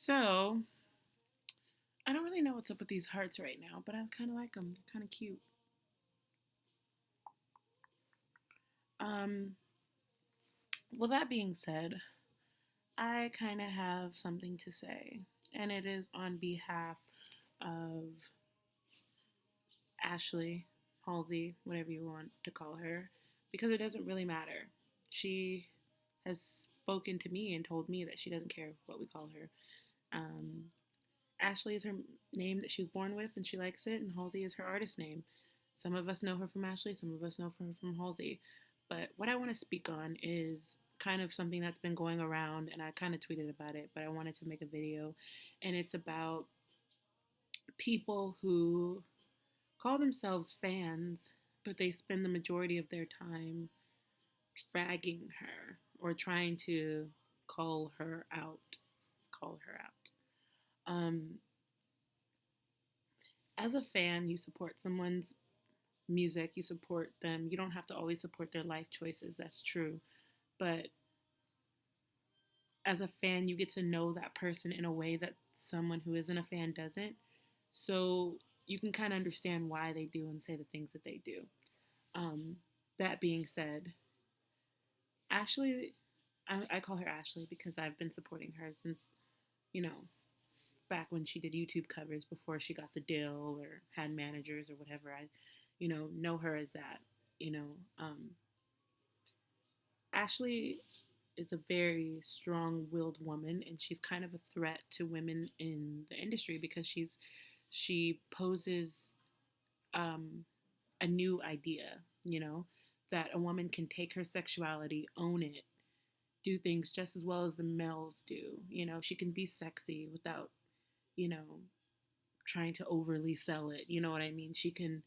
So, I don't really know what's up with these hearts right now, but I kind of like them. They're kind of cute. Um, well, that being said, I kind of have something to say, and it is on behalf of Ashley, Halsey, whatever you want to call her, because it doesn't really matter. She has spoken to me and told me that she doesn't care what we call her. Um, Ashley is her name that she was born with, and she likes it, and Halsey is her artist name. Some of us know her from Ashley, some of us know her from Halsey. But what I want to speak on is kind of something that's been going around, and I kind of tweeted about it, but I wanted to make a video, and it's about people who call themselves fans, but they spend the majority of their time dragging her or trying to call her out. Call her out. As a fan, you support someone's music, you support them. You don't have to always support their life choices, that's true. But as a fan, you get to know that person in a way that someone who isn't a fan doesn't. So you can kind of understand why they do and say the things that they do. Um, that being said, Ashley, I call her Ashley because I've been supporting her since, you know, back when she did YouTube covers before she got the deal or had managers or whatever. I, know her as that. You know, um, Ashley is a very strong-willed woman, and she's kind of a threat to women in the industry because she poses um, a new idea. That a woman can take her sexuality, own it, do things just as well as the males do. She can be sexy without, you know, trying to overly sell it. You know what I mean? She can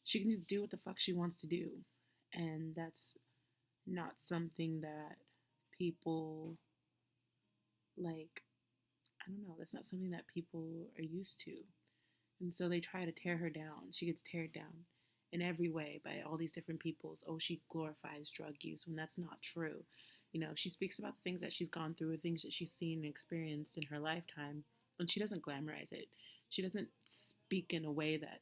just do what the fuck she wants to do, and that's not something that people like. I don't know. That's not something that people are used to, and so they try to tear her down. She gets teared down in every way by all these different peoples. Oh, she glorifies drug use when that's not true. She speaks about the things that she's gone through, things that she's seen and experienced in her lifetime, and she doesn't glamorize it. She doesn't speak in a way that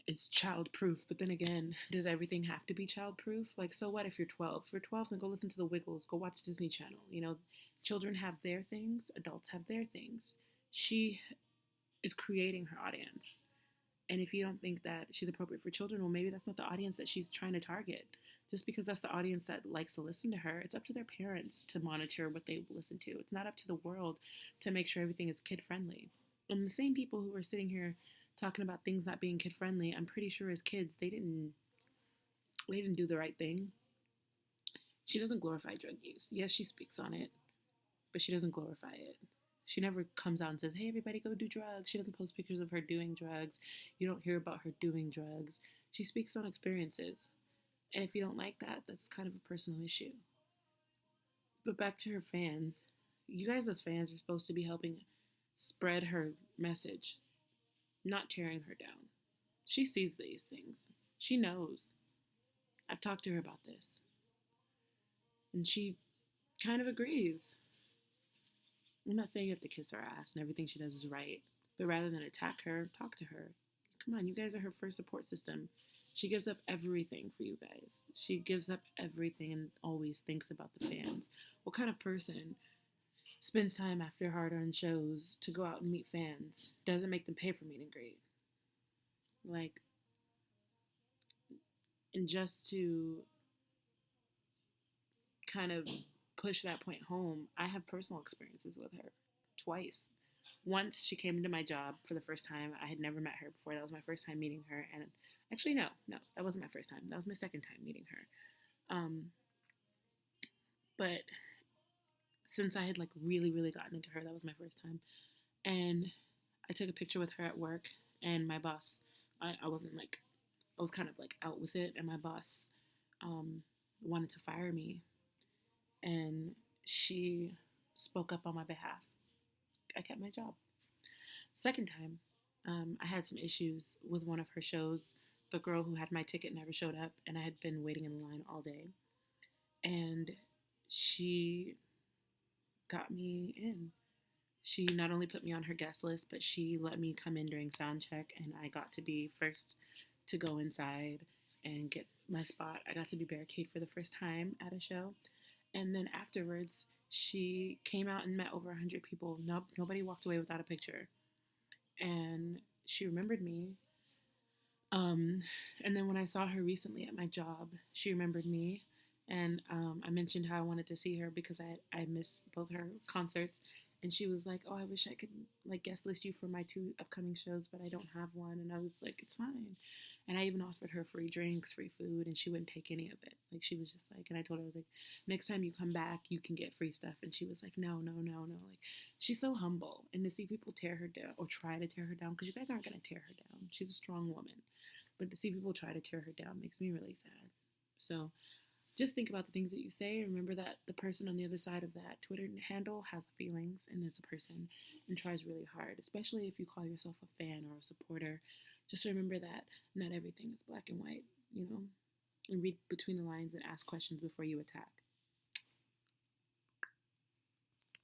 is childproof. But then again, does everything have to be childproof? Like, so what if you're 12? If you're 12, then go listen to the Wiggles, go watch Disney Channel. Children have their things, adults have their things. She is creating her audience. And if you don't think that she's appropriate for children, well, maybe that's not the audience that she's trying to target. Just because that's the audience that likes to listen to her, it's up to their parents to monitor what they listen to. It's not up to the world to make sure everything is kid friendly. And the same people who are sitting here talking about things not being kid friendly, I'm pretty sure as kids they didn't do the right thing. She doesn't glorify drug use. Yes, she speaks on it, but she doesn't glorify it. She never comes out and says, hey, everybody go do drugs. She doesn't post pictures of her doing drugs. You don't hear about her doing drugs. She speaks on experiences. And if you don't like that, that's kind of a personal issue. But back to her fans. You guys as fans are supposed to be helping spread her message, not tearing her down. She sees these things. She knows. I've talked to her about this. And she kind of agrees. I'm not saying you have to kiss her ass and everything she does is right, but rather than attack her, talk to her. Come on, you guys are her first support system. She gives up everything for you guys. She gives up everything and always thinks about the fans. What kind of person spends time after hard-earned shows to go out and meet fans? Doesn't make them pay for meet and greet. Like, and just to kind of push that point home, I have personal experiences with her twice. Once she came into my job for the first time. I had never met her before. That was my first time meeting her. And actually, no, that wasn't my first time. That was my second time meeting her. But since I had like really, really gotten into her, that was my first time. And I took a picture with her at work, and my boss, I wasn't like, I was kind of like out with it, and my boss wanted to fire me, and she spoke up on my behalf. I kept my job. Second time, I had some issues with one of her shows. The girl who had my ticket never showed up, and I had been waiting in line all day. And she got me in. She not only put me on her guest list, but she let me come in during sound check, and I got to be first to go inside and get my spot. I got to be barricade for the first time at a show. And then afterwards, she came out and met over 100 people. Nope, nobody walked away without a picture. And she remembered me. Um, and then when I saw her recently at my job, she remembered me. And I mentioned how I wanted to see her because I missed both her concerts. And she was like, "Oh, I wish I could like guest list you for my two upcoming shows, but I don't have one." And I was like, "It's fine." And I even offered her free drinks, free food, and she wouldn't take any of it. Like she was just like, and I told her I was like, "Next time you come back, you can get free stuff." And she was like, "No, no, no, no." Like she's so humble, and to see people tear her down or try to tear her down, because you guys aren't gonna tear her down. She's a strong woman, but to see people try to tear her down makes me really sad. So just think about the things that you say. Remember that the person on the other side of that Twitter handle has feelings and is a person and tries really hard, especially if you call yourself a fan or a supporter. Just remember that not everything is black and white, you know? And read between the lines and ask questions before you attack.